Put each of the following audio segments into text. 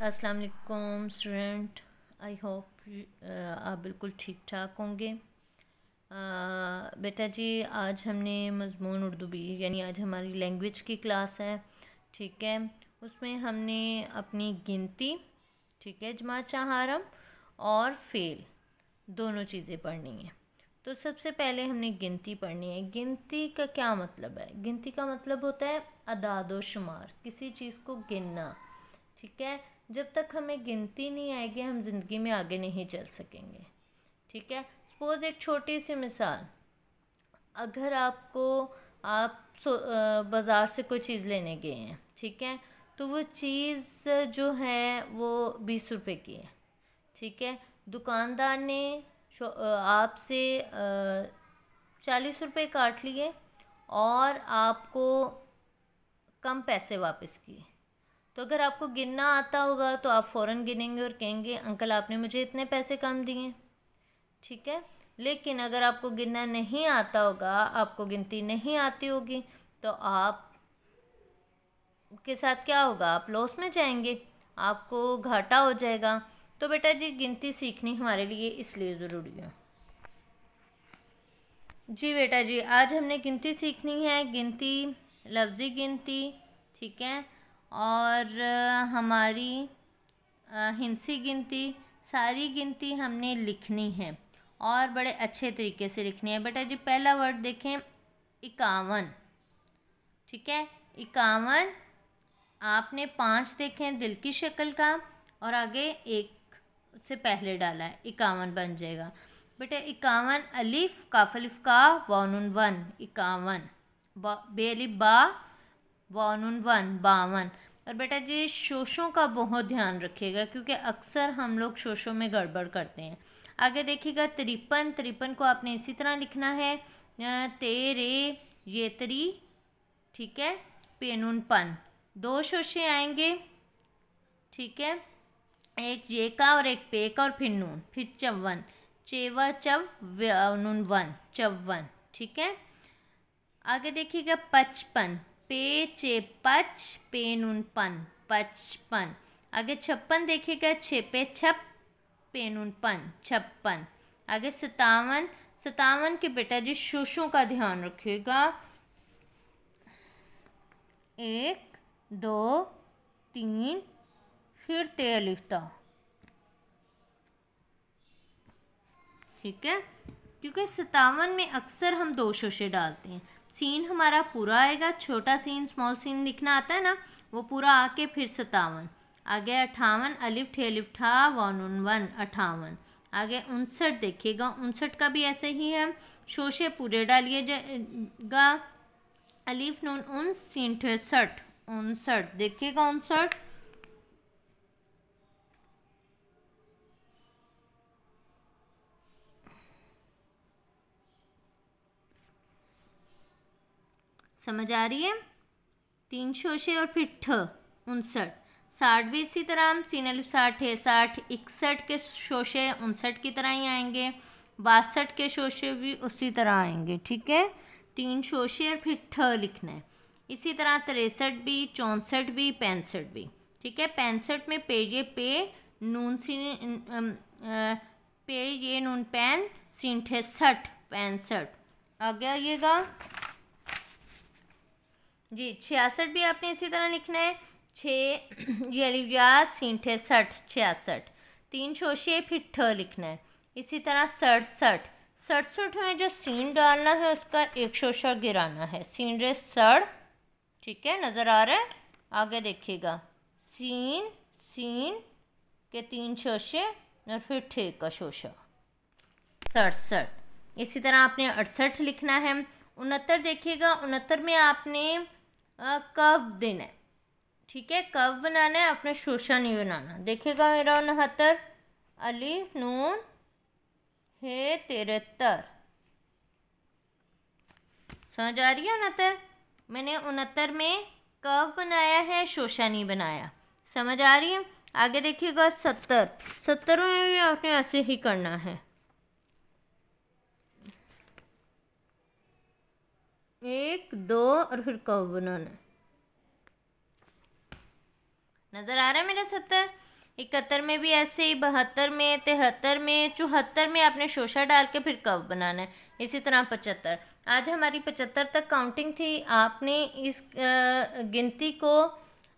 अस्सलाम वालेकुम student. I hope आप बिल्कुल ठीक ठाक होंगे। बेटा जी, आज हमने मज़मून उर्दू भी यानी आज हमारी लैंग्वेज की क्लास है। ठीक है, उसमें हमने अपनी गिनती, ठीक है, जमा चहारम और फ़ेल दोनों चीज़ें पढ़नी है। तो सबसे पहले हमने गिनती पढ़नी है। गिनती का क्या मतलब है? गिनती का मतलब होता है अदाद व शुमार, किसी चीज़ को गिनना। ठीक है, जब तक हमें गिनती नहीं आएगी हम ज़िंदगी में आगे नहीं चल सकेंगे। ठीक है, सपोज़ एक छोटी सी मिसाल, अगर आप बाज़ार से कोई चीज़ लेने गए हैं, ठीक है, तो वो चीज़ जो है वो 20 रुपए की है। ठीक है, दुकानदार ने आपसे 40 रुपए काट लिए और आपको कम पैसे वापस किए। तो अगर आपको गिनना आता होगा तो आप फ़ौरन गिनेंगे और कहेंगे अंकल आपने मुझे इतने पैसे कम दिए। ठीक है, लेकिन अगर आपको गिनना नहीं आता होगा, आपको गिनती नहीं आती होगी, तो आप के साथ क्या होगा? आप लॉस में जाएंगे, आपको घाटा हो जाएगा। तो बेटा जी, गिनती सीखनी हमारे लिए इसलिए ज़रूरी है। जी बेटा जी, आज हमने गिनती सीखनी है, गिनती, लफ्ज़ी गिनती, ठीक है, और हमारी हिंसी गिनती, सारी गिनती हमने लिखनी है और बड़े अच्छे तरीके से लिखनी है। बेटा जी, पहला वर्ड देखें, 51। ठीक है, 51, आपने 5 देखे हैं दिल की शक्ल का और आगे एक से पहले डाला है, 51 बन जाएगा। बेटा 51, अलिफ काफ अलिफ का वानुन वन, 51, बेअलिफ बा वानुन वन, 52। और बेटा जी, शोशों का बहुत ध्यान रखिएगा क्योंकि अक्सर हम लोग शोशों में गड़बड़ करते हैं। आगे देखिएगा 53, 53 को आपने इसी तरह लिखना है, तेरे ये तरी, ठीक है, पेनुन पन, 2 शोशे आएंगे। ठीक है, एक ये का और एक पे का और फिर नून, फिर 54, चेवा चव नून वन, 54। ठीक है, आगे देखिएगा 55, पे चे पच, पे नून पन, 55। आगे 56 देखिएगा, 6 पे छप, पे नून पन, 56। आगे 57, 57 के बेटा जी शोशों का ध्यान रखिएगा, 1 2 3, फिर ते लिखता। ठीक है, क्योंकि 57 में अक्सर हम 2 शोशे डालते हैं। सीन हमारा पूरा आएगा, छोटा सीन स्मॉल सीन लिखना आता है ना, वो पूरा आके फिर 57। आगे 58, अलिफ ठे अलिफ ठा वानुन वन, 58। आगे 59 देखिएगा, 59 का भी ऐसे ही है, शोशे पूरे डालिएगा, अलिफ नून उन, सीन ठे 60, 59 देखिएगा, 59। समझ आ रही है? 3 शोशे और फिर ठ, 59। 60 भी इसी तरह, सीन अलिफ 60 है, 60, 61 के शोशे 59 की तरह ही आएंगे, 62 के शोशे भी उसी तरह आएंगे। ठीक है, 3 शोशे और फिर ठ लिखना है। इसी तरह 63 भी, 64 भी, 65 भी। ठीक है, 65 में पे ये पे नून सी पे ये नून पैन, सीन ठे 60, 65। आगे आइएगा जी, 66 भी आपने इसी तरह लिखना है, 6 ये अलिफ या सीन ठे 60, 66, 3 शोशे फिर ठ लिखना है। इसी तरह 67, 67 में जो सीन डालना है उसका 1 शोशा गिराना है, सीन रे सड़। ठीक है, नज़र आ रहा है? आगे देखिएगा, सीन सीन के 3 शोशे और फिर ठे का शोशा, 67। इसी तरह आपने 68 लिखना है। 69 देखिएगा, 69 में आपने कव देना है। ठीक है, कव बनाना है, अपना शोशा नहीं बनाना। देखिएगा मेरा 69, अलिफ नून हे 73। समझ आ रही है? 69 मैंने 69 में कव बनाया है, शोशा नहीं बनाया। समझ आ रही है? आगे देखिएगा 70, 70 में भी आपने ऐसे ही करना है, 1 2 और फिर कव बनाना है। नज़र आ रहा है मेरा 70? 71 में भी ऐसे ही, 72 में, 73 में, 74 में आपने शोशा डाल के फिर कव बनाना है। इसी तरह 75। आज हमारी 75 तक काउंटिंग थी। आपने इस गिनती को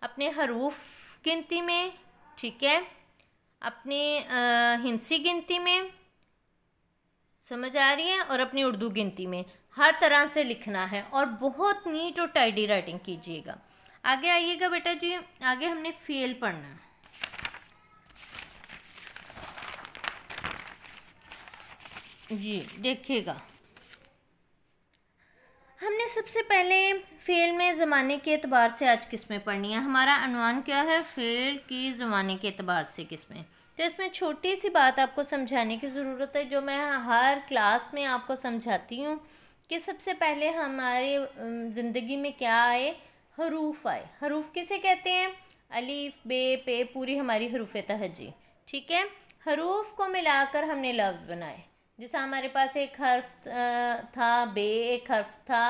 अपने हरूफ गिनती में, ठीक है, अपने हिंसी गिनती में, समझ आ रही है, और अपनी उर्दू गिनती में हर तरह से लिखना है और बहुत नीट और टाइडी राइटिंग कीजिएगा। आगे आइएगा बेटा जी, आगे हमने फेल पढ़ना है। जी देखिएगा, हमने सबसे पहले फेल में ज़माने के एतबार से आज किस्में पढ़नी है। हमारा अनवान क्या है? फेल की ज़माने के एतबार से किस्में। तो इसमें छोटी सी बात आपको समझाने की ज़रूरत है, जो मैं हर क्लास में आपको समझाती हूँ, कि सबसे पहले हमारे ज़िंदगी में क्या आए? हरूफ आए। हरूफ किसे कहते हैं? अलीफ, बे, पे, पूरी हमारी हरूफ तहजी, ठीक है। हरूफ को मिलाकर हमने लफ्ज़ बनाए। जैसा हमारे पास एक हर्फ था बे, एक हर्फ था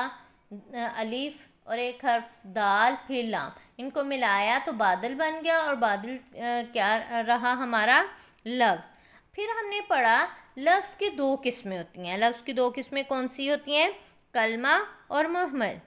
अलीफ और एक हर्फ दाल, फिर लाम, इनको मिलाया तो बादल बन गया, और बादल क्या रहा? हमारा लफ्ज़। फिर हमने पढ़ा लफ्ज़ की दो किस्में होती हैं। लफ्ज़ की दो किस्में कौन सी होती हैं? कलमा और मुहम्मल।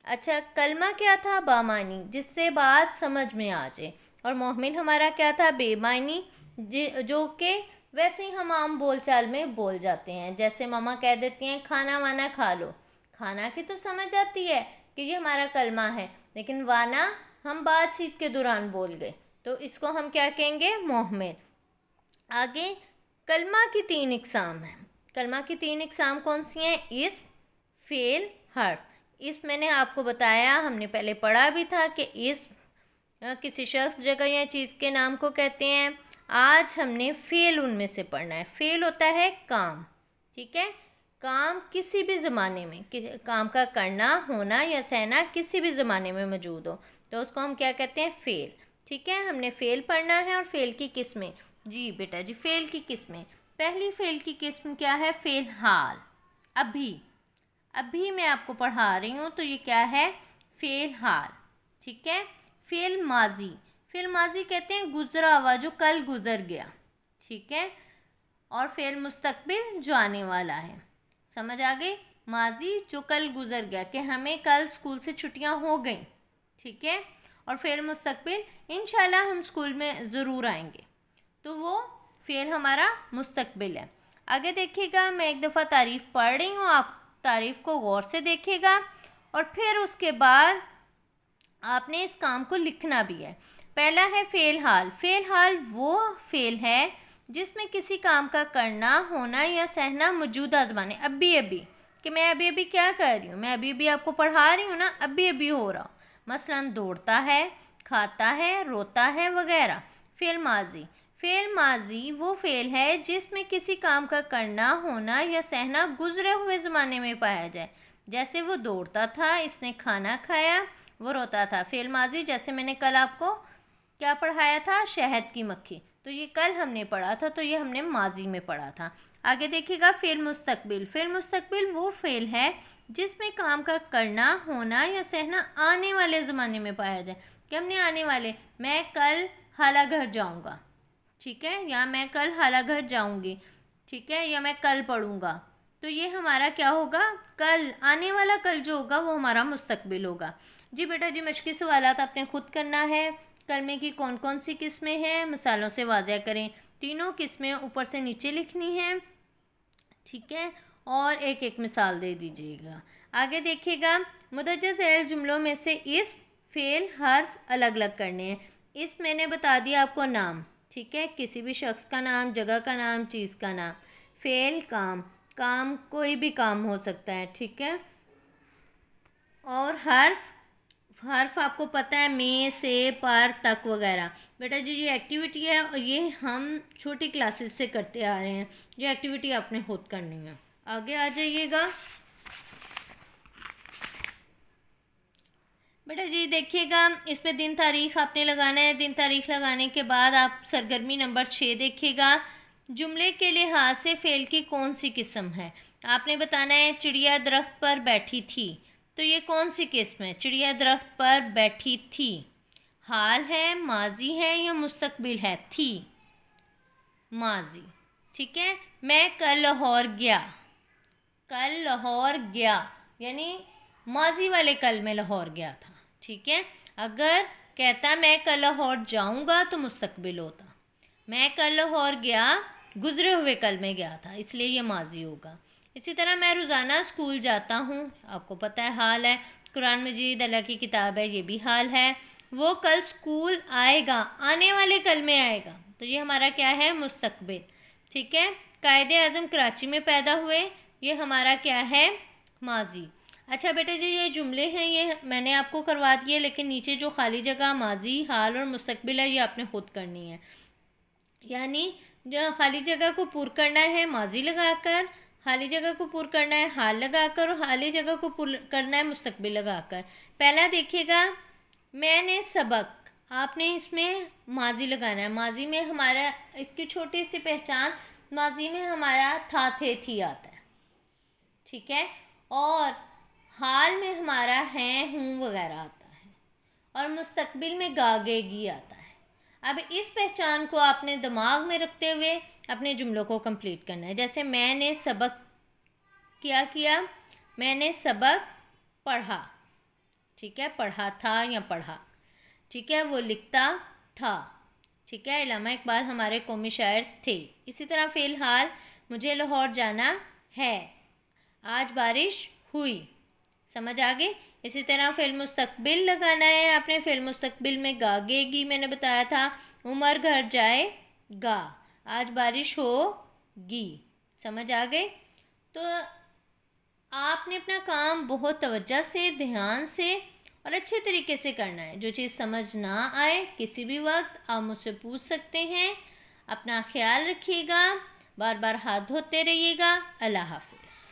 अच्छा, कलमा क्या था? बामानी, जिससे बात समझ में आ जाए, और मुहम्मल हमारा क्या था? बेमानी, जो कि वैसे ही हम आम बोलचाल में बोल जाते हैं। जैसे मामा कह देती हैं खाना वाना खा लो, खाना की तो समझ आती है कि ये हमारा कलमा है, लेकिन वाना हम बातचीत के दौरान बोल गए, तो इसको हम क्या कहेंगे? मुहम्मल। आगे कलमा की 3 इकसाम हैं। कलमा की 3 इकसाम कौन सी हैं? इस्म, फेल, हर्फ। इस्म मैंने आपको बताया, हमने पहले पढ़ा भी था कि इस्म किसी शख्स, जगह या चीज़ के नाम को कहते हैं। आज हमने फेल उनमें से पढ़ना है। फेल होता है काम, ठीक है। काम किसी भी ज़माने में, काम का करना, होना या सहना किसी भी ज़माने में मौजूद हो, तो उसको हम क्या कहते हैं? फेल, ठीक है। हमने फेल पढ़ना है। और फेल की किस्में, जी बेटा जी, फेल की किस्में। पहली फेल की किस्म क्या है? फेल हाल। अभी मैं आपको पढ़ा रही हूँ, तो ये क्या है? फेल हाल, ठीक है। फेल माजी, फेल माजी कहते हैं गुजरा हुआ, जो कल गुजर गया, ठीक है। और फेल मुस्तकबिल, जो आने वाला है। समझ आ गई? माजी जो कल गुजर गया, कि हमें कल स्कूल से छुट्टियां हो गई, ठीक है। और फेल मुस्तकबिल, इंशाल्लाह हम स्कूल में ज़रूर आएंगे, तो वो फेल हमारा मुस्तकबिल है। आगे देखिएगा, मैं एक दफ़ा तारीफ़ पढ़ रही हूँ, आप तारीफ़ को गौर से देखिएगा, और फिर उसके बाद आपने इस काम को लिखना भी है। पहला है फेल हाल। फेल हाल वो फेल है जिसमें किसी काम का करना, होना या सहना मौजूदा ज़माने, अभी, कि मैं अभी क्या कर रही हूँ, मैं अभी आपको पढ़ा रही हूँ ना, अभी हो रहा हूँ। मसलन दौड़ता है, खाता है, रोता है वगैरह। फेल माजी, फेल माजी वो फेल है जिसमें किसी काम का करना, होना या सहना गुजरे हुए ज़माने में पाया जाए। जैसे वो दौड़ता था, इसने खाना खाया, वो रोता था। फेल माजी, जैसे मैंने कल आपको क्या पढ़ाया था? शहद की मक्खी, तो ये कल हमने पढ़ा था, तो ये हमने माजी में पढ़ा था। आगे देखिएगा, फेल मुस्तकबिल। फेल मुस्तकबिल वो फेल है जिसमें काम का करना, होना या सहना आने वाले ज़माने में पाया जाए। कि हमने आने वाले, मैं कल हाला घर जाऊँगा, ठीक है, या मैं कल हाला घर जाऊँगी, ठीक है, या मैं कल पढ़ूँगा, तो ये हमारा क्या होगा? कल, आने वाला कल जो होगा वो हमारा मुस्तकबिल होगा। जी बेटा जी, मशक़ी सवालात आपने खुद करना है। कलमे की कौन कौन सी किस्में हैं, मिसालों से वाज़ह करें। तीनों किस्में ऊपर से नीचे लिखनी हैं, ठीक है, और एक एक मिसाल दे दीजिएगा। आगे देखिएगा, मुदज्जर ज़ैल जुमलों में से इस फेल हर्फ अलग अलग करने हैं। इस मैंने बता दिया आपको नाम, ठीक है, किसी भी शख्स का नाम, जगह का नाम, चीज़ का नाम। फेल काम, काम कोई भी काम हो सकता है, ठीक है। और हर्फ, हर्फ आपको पता है, में, से, पर, तक वगैरह। बेटा जी ये एक्टिविटी है, और ये हम छोटी क्लासेस से करते आ रहे हैं। ये एक्टिविटी आपने खुद करनी है। आगे आ जाइएगा बेटा जी, देखिएगा इस पे दिन तारीख आपने लगाना है। दिन तारीख लगाने के बाद आप सरगर्मी नंबर 6 देखिएगा। जुमले के लिहाज से फ़ेल की कौन सी किस्म है आपने बताना है। चिड़िया दरख्त पर बैठी थी, तो ये कौन सी किस्म है? चिड़िया दरख्त पर बैठी थी। हाल है, माजी है या मुस्तकबिल है? थी, माजी। ठीक है, मैं कल लाहौर गया, कल लाहौर गया यानी माजी वाले कल में लाहौर गया था। ठीक है, अगर कहता मैं कल लाहौर जाऊंगा तो मुस्तकबिल होता। मैं कल लाहौर गया गुजरे हुए कल में गया था, इसलिए ये माजी होगा। इसी तरह मैं रोज़ाना स्कूल जाता हूँ, आपको पता है हाल है। कुरान मजीद अल्लाह की किताब है, ये भी हाल है। वो कल स्कूल आएगा, आने वाले कल में आएगा, तो ये हमारा क्या है? मुस्तकबिल। ठीक है, कायदे आज़म कराची में पैदा हुए, ये हमारा क्या है? माजी। अच्छा बेटा जी, ये जुमले हैं ये मैंने आपको करवा दिए, लेकिन नीचे जो खाली जगह माजी, हाल और मुस्तकबिल है ये आपने खुद करनी है। यानी जो खाली जगह को पूर करना है माजी लगाकर, खाली जगह को पूर करना है हाल लगाकर, और खाली जगह को पूर करना है मुस्तकबिल लगाकर। पहला देखिएगा, मैंने सबक, आपने इसमें माजी लगाना है। माजी में हमारा, इसकी छोटी सी पहचान, माजी में हमारा था, थे, थी आता है। ठीक है, और हाल में हमारा हैं, हूँ वगैरह आता है, और मुस्तकबिल में गागेगी आता है। अब इस पहचान को आपने दिमाग में रखते हुए अपने जुमलों को कंप्लीट करना है। जैसे मैंने सबक क्या किया? मैंने सबक पढ़ा। ठीक है, पढ़ा था या पढ़ा। ठीक है, वो लिखता था। ठीक है, अल्लामा इकबाल हमारे कौमी शायर थे। इसी तरह फ़िलहाल, मुझे लाहौर जाना है, आज बारिश हुई। समझ आ गई? इसी तरह फ़िल मुस्तकबिल लगाना है आपने। फ़िल मुस्तकबिल में गागेगी मैंने बताया था। उमर घर जाएगा, आज बारिश होगी। समझ आ गई? तो आपने अपना काम बहुत तवज्जो से, ध्यान से और अच्छे तरीके से करना है। जो चीज़ समझ ना आए किसी भी वक्त आप मुझसे पूछ सकते हैं। अपना ख्याल रखिएगा, बार बार हाथ धोते रहिएगा। अल्लाह हाफिज़।